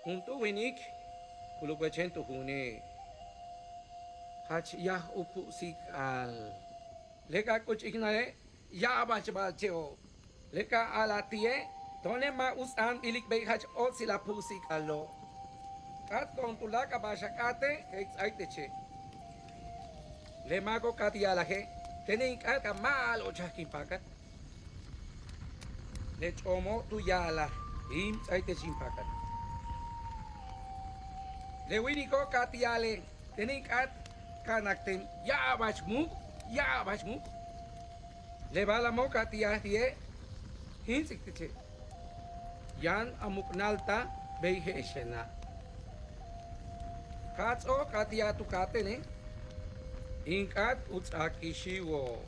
Junto winik, kulukwechento hune. Hach yah upu sik al. Leka kuch ignare, ya bacheo. Leka alatie, tone ma usan ilik bay hach o sila pusik alo. Kat kon tulaka bashakate, hex aiteche. Le mago katialaje, tenin kaka mal o chaskin pakat. Le chomo tu yala, im aitechin pakat. Le winiko katiale, tenin kat kanakten, ya bachmuk, ya bachmuk. Le bala mo katiahtie, hinsiktiche. Yan amuknalta beige eshena. Katso katiatu katene, inkat utsakishiwo.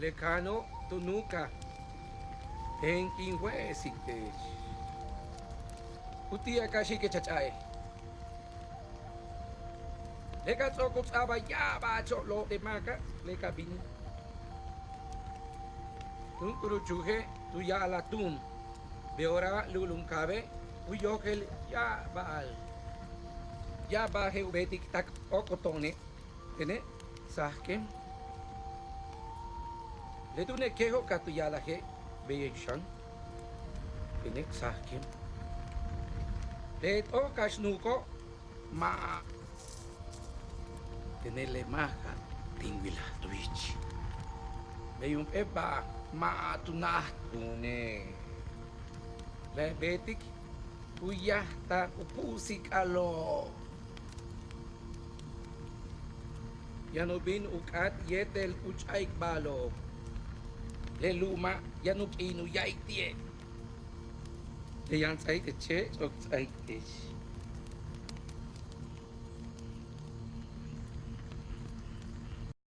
Lekano tunuka, tenkin huesiktech. Utia kashi ke chachae. Leka tsoko tsaba ya bacho lo de maka, leka bini. Tunkuru chuhe, tu ya la tum. Beora lulum kabe, uyokel ya baal. Ya baje ubetik tak okotone. Tene, sahkem. Le tune keho katu ya la he, beyekshang. Tene, sahkem. Le to kashnuko, ma. Tene le maha, tingwila twitch. Beyum eba, ma tunah tune. Le betik, uyah ta upusik alo. Yanubin ukat yetel uchaik balo. Le luma yanuk inu yaitie. Le yan tsait che, ok tsait